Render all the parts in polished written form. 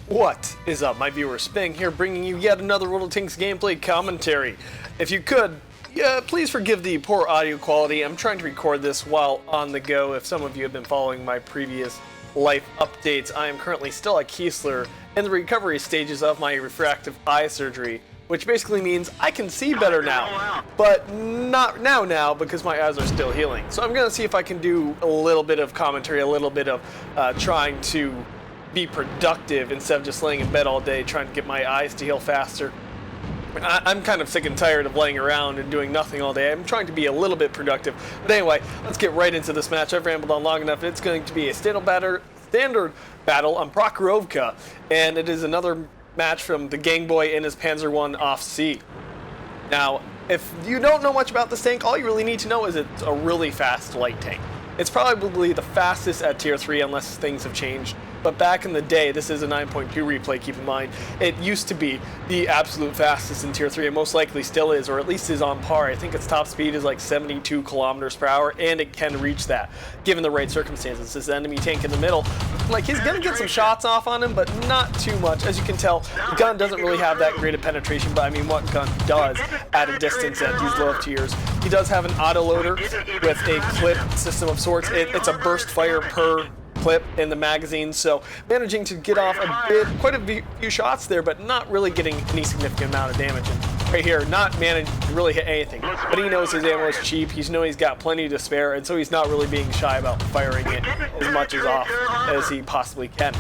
What is up, my viewers? Spang here, bringing you yet another WoT gameplay commentary. If you could, please forgive the poor audio quality. I'm trying to record this while on the go. If some of you have been following my previous life updates, I am currently still at Keesler in the recovery stages of my refractive eye surgery, which basically means I can see better now, but not now because my eyes are still healing. So I'm gonna see if I can do a little bit of commentary, a little bit of trying to be productive instead of just laying in bed all day trying to get my eyes to heal faster. I'm kind of sick and tired of laying around and doing nothing all day. I'm trying to be a little bit productive. But anyway, let's get right into this match. I've rambled on long enough. It's going to be a standard battle on Pz.Kpfw, and it is another match from the Gangboy and his Panzer I off C. Now, if you don't know much about this tank, all you really need to know is it's a really fast light tank. It's probably the fastest at tier 3 unless things have changed. But back in the day, this is a 9.2 replay, keep in mind, it used to be the absolute fastest in tier 3, and most likely still is, or at least is on par. I think its top speed is like 72 kilometers per hour, and it can reach that, given the right circumstances. This enemy tank in the middle, like, he's gonna get some shots off on him, but not too much. As you can tell, the gun doesn't really have that great of penetration, but I mean, what gun does at a distance at these low tiers? He does have an autoloader with a clip system of sorts. It's a burst fire per clip in the magazine, so managing to get off quite a few shots there, but not really getting any significant amount of damage. And right here, not managing to really hit anything. But he knows his ammo is cheap, he knows he's got plenty to spare, and so he's not really being shy about firing it as much off as he possibly can.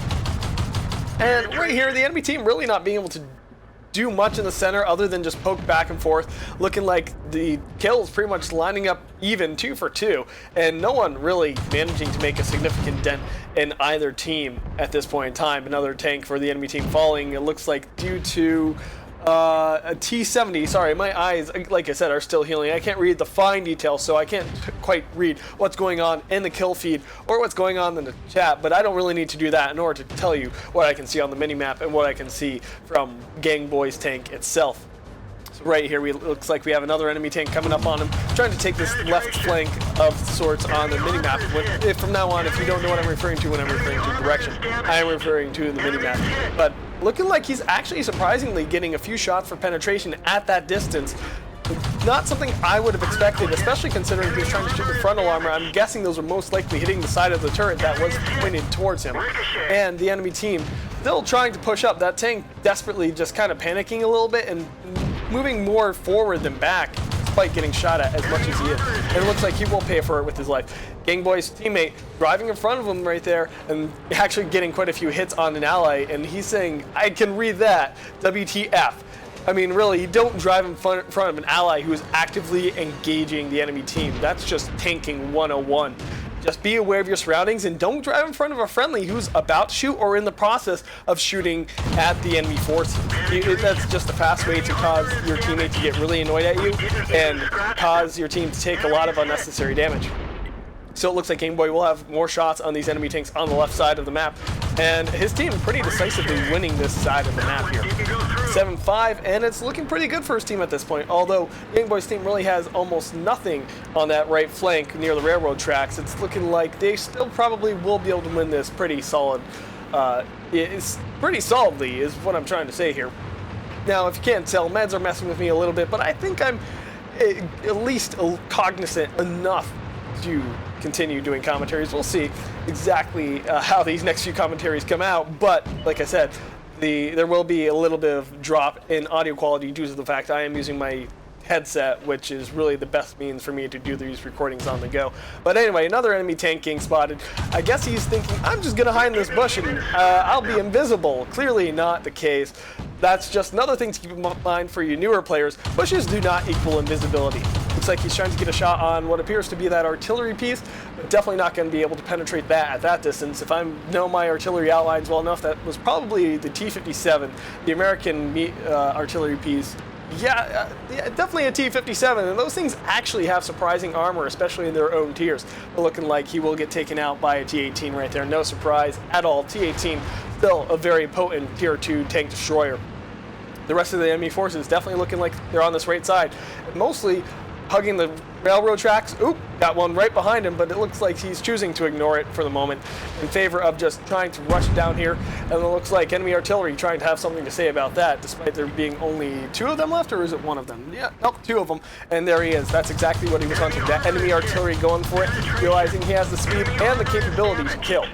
And right here, the enemy team really not being able to do much in the center other than just poke back and forth, looking like the kills pretty much lining up even 2 for 2, and no one really managing to make a significant dent in either team at this point in time. Another tank for the enemy team falling, it looks like, due to a T-70. Sorry, my eyes, like I said, are still healing. I can't read the fine details, so I can't quite read what's going on in the kill feed or what's going on in the chat, but I don't really need to do that in order to tell you what I can see on the minimap and what I can see from Gangboy's tank itself. So right here, looks like we have another enemy tank coming up on him, trying to take this left flank of sorts on the minimap. From now on, if you don't know what I'm referring to when I'm referring to direction, I am referring to the minimap. But looking like he's actually surprisingly getting a few shots for penetration at that distance. Not something I would have expected, especially considering he was trying to shoot the frontal armor. I'm guessing those were most likely hitting the side of the turret that was pointed towards him. And the enemy team still trying to push up. That tank desperately just kind of panicking a little bit and moving more forward than back, despite getting shot at as much as he is. And it looks like he will pay for it with his life. Gangboy's teammate driving in front of him right there and actually getting quite a few hits on an ally, and he's saying, I can read that, WTF. I mean, really, you don't drive in front of an ally who is actively engaging the enemy team. That's just tanking 101. Just be aware of your surroundings and don't drive in front of a friendly who's about to shoot or in the process of shooting at the enemy forces. That's just a fast way to cause your teammate to get really annoyed at you and cause your team to take a lot of unnecessary damage. So it looks like Gangboy will have more shots on these enemy tanks on the left side of the map, and his team pretty decisively winning this side of the map here. 7-5, and it's looking pretty good for his team at this point, although Gangboy's team really has almost nothing on that right flank near the railroad tracks. It's looking like they still probably will be able to win this pretty solid. It's pretty solidly is what I'm trying to say here. Now, if you can't tell, meds are messing with me a little bit, but I think I'm at least cognizant enough to continue doing commentaries. We'll see exactly how these next few commentaries come out, but like I said, there will be a little bit of drop in audio quality due to the fact I am using my headset, which is really the best means for me to do these recordings on the go. But anyway, another enemy tank getting spotted. I guess he's thinking, I'm just gonna hide in this bush and I'll be invisible. Clearly not the case. That's just another thing to keep in mind for you newer players. Bushes do not equal invisibility. Looks like he's trying to get a shot on what appears to be that artillery piece, but definitely not going to be able to penetrate that at that distance. If I know my artillery outlines well enough, that was probably the T-57, the American artillery piece. Yeah, definitely a T-57, and those things actually have surprising armor, especially in their own tiers. But looking like he will get taken out by a T-18 right there. No surprise at all. T-18, still a very potent tier 2 tank destroyer. The rest of the enemy forces definitely looking like they're on this right side, mostly hugging the railroad tracks. Oop, got one right behind him, but it looks like he's choosing to ignore it for the moment in favor of just trying to rush down here. And it looks like enemy artillery trying to have something to say about that, despite there being only 2 of them left, or is it 1 of them? Yeah, nope, 2 of them. And there he is. That's exactly what he was hunting. That enemy artillery going for it, realizing he has the speed and the capability to kill.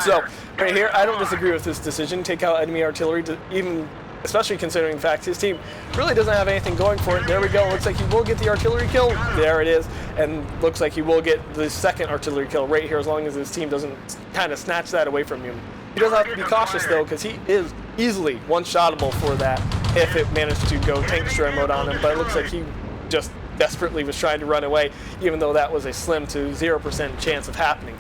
So, right here, I don't disagree with this decision. Take out enemy artillery, to even, especially considering the fact his team really doesn't have anything going for it. There we go. Looks like he will get the artillery kill. There it is. And looks like he will get the second artillery kill right here, as long as his team doesn't kind of snatch that away from him. He does have to be cautious, though, because he is easily one-shottable for that if it managed to go tank destroyer mode on him. But it looks like he just desperately was trying to run away, even though that was a slim to 0% chance of happening.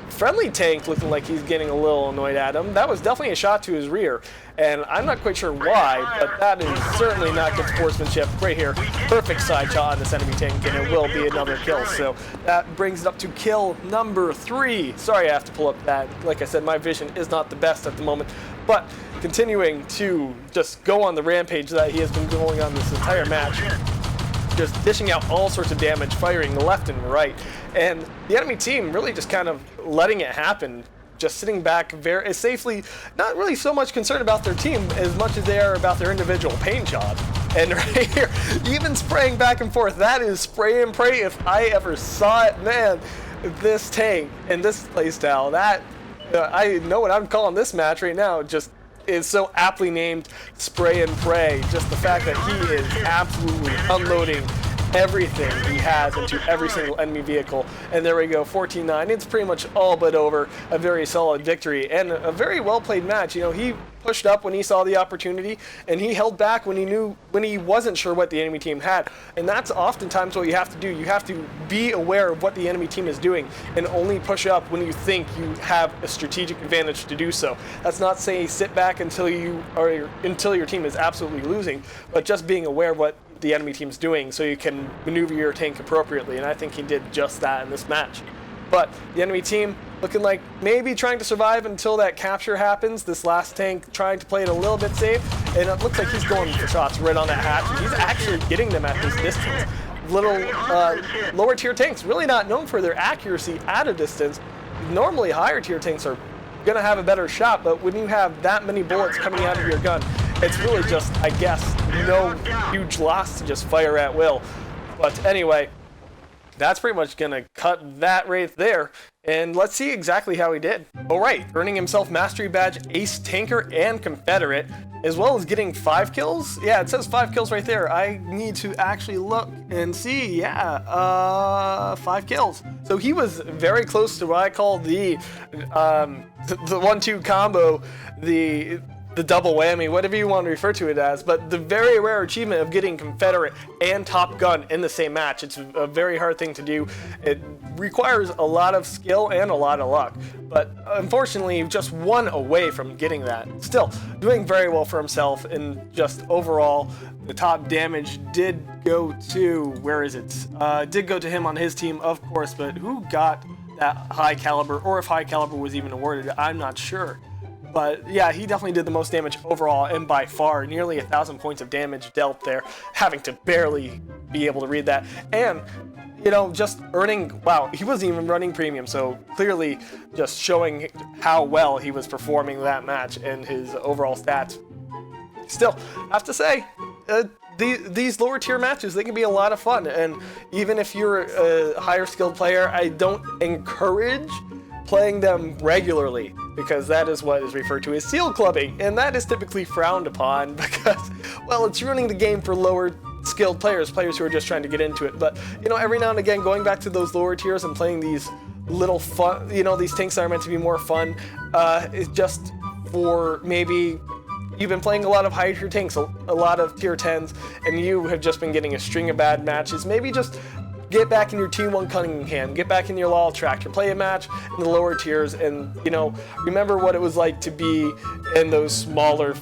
Friendly tank looking like he's getting a little annoyed at him. That was definitely a shot to his rear, and I'm not quite sure why, but that is certainly not good sportsmanship right here. Perfect side shot on this enemy tank, and it will be another kill. So that brings it up to kill number 3. Sorry I have to pull up that. Like I said, my vision is not the best at the moment, but continuing to just go on the rampage that he has been going on this entire match. Just dishing out all sorts of damage, firing left and right. And the enemy team really just kind of letting it happen, just sitting back very safely, not really so much concerned about their team as much as they are about their individual paint job. And right here, even spraying back and forth, that is spray and pray if I ever saw it. Man, this tank and this playstyle, that I know what I'm calling this match right now, just is so aptly named Spray and Pray. Just the fact that he is absolutely unloading everything he has into every single enemy vehicle. And there we go, 14-9. It's pretty much all but over. A very solid victory and a very well played match. You know, he pushed up when he saw the opportunity, and he held back when he wasn't sure what the enemy team had. And that's oftentimes what you have to do. You have to be aware of what the enemy team is doing and only push up when you think you have a strategic advantage to do so. That's not saying sit back until your team is absolutely losing, but just being aware of what the enemy team's doing so you can maneuver your tank appropriately, and I think he did just that in this match. But the enemy team looking like maybe trying to survive until that capture happens. This last tank trying to play it a little bit safe, and it looks like he's going for shots right on that hatch, and he's actually getting them at this distance. Little lower tier tanks, really not known for their accuracy at a distance. Normally higher tier tanks are going to have a better shot, but when you have that many bullets coming out of your gun, it's really just, I guess, no huge loss to just fire at will. But anyway, that's pretty much going to cut that right there. And let's see exactly how he did. Alright, earning himself Mastery Badge, Ace Tanker, and Confederate, as well as getting 5 kills. Yeah, it says 5 kills right there. I need to actually look and see. Yeah, 5 kills. So he was very close to what I call the 1-2 combo, the double whammy, whatever you want to refer to it as, but the very rare achievement of getting Confederate and Top Gun in the same match. It's a very hard thing to do. It requires a lot of skill and a lot of luck, but unfortunately just one away from getting that. Still, doing very well for himself, and just overall, the top damage did go to, where is it? Did go to him on his team, of course, but who got that high caliber, or if high caliber was even awarded, I'm not sure. But yeah, he definitely did the most damage overall, and by far, nearly 1,000 points of damage dealt there, having to barely be able to read that. And, you know, just earning, wow, he wasn't even running premium, so clearly just showing how well he was performing that match and his overall stats. Still, I have to say, these lower tier matches, they can be a lot of fun, and even if you're a higher skilled player, I don't encourage playing them regularly, because that is what is referred to as seal clubbing, and that is typically frowned upon because, well, it's ruining the game for lower skilled players who are just trying to get into it. But, you know, every now and again, going back to those lower tiers and playing these little fun, you know, these tanks that are meant to be more fun, it's just for maybe you've been playing a lot of higher tier tanks, a lot of tier 10s, and you have just been getting a string of bad matches. Maybe just get back in your T1 Cunningham, get back in your Law Tractor, play a match in the lower tiers, and, you know, remember what it was like to be in those smaller,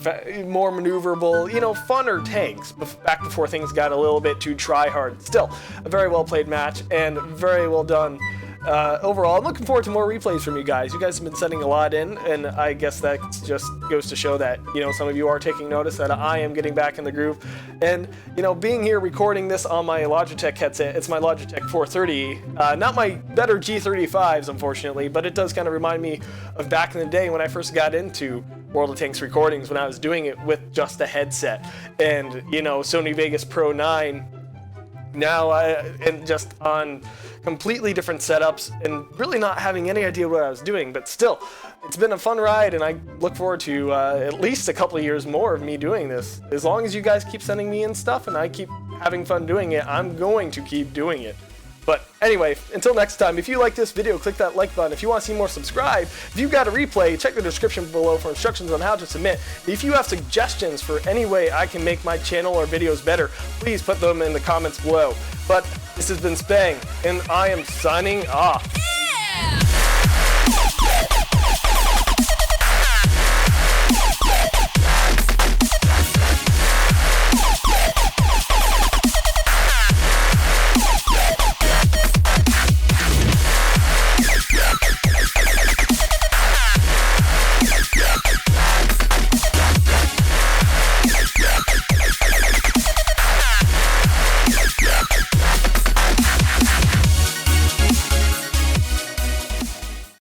more maneuverable, you know, funner tanks back before things got a little bit too try-hard. Still, a very well played match, and very well done overall, I'm looking forward to more replays from you guys. You guys have been sending a lot in, and I guess that just goes to show that, you know, some of you are taking notice that I am getting back in the groove. And, you know, being here recording this on my Logitech headset, it's my Logitech 430, not my better G35s, unfortunately, but it does kind of remind me of back in the day when I first got into World of Tanks recordings, when I was doing it with just a headset. And, you know, Sony Vegas Pro 9, now and just on completely different setups and really not having any idea what I was doing, but still, it's been a fun ride, and I look forward to at least a couple of years more of me doing this. As long as you guys keep sending me in stuff and I keep having fun doing it, I'm going to keep doing it. But anyway, until next time, if you like this video, click that like button. If you want to see more, subscribe. If you've got a replay, check the description below for instructions on how to submit. If you have suggestions for any way I can make my channel or videos better, please put them in the comments below. But this has been Spang, and I am signing off.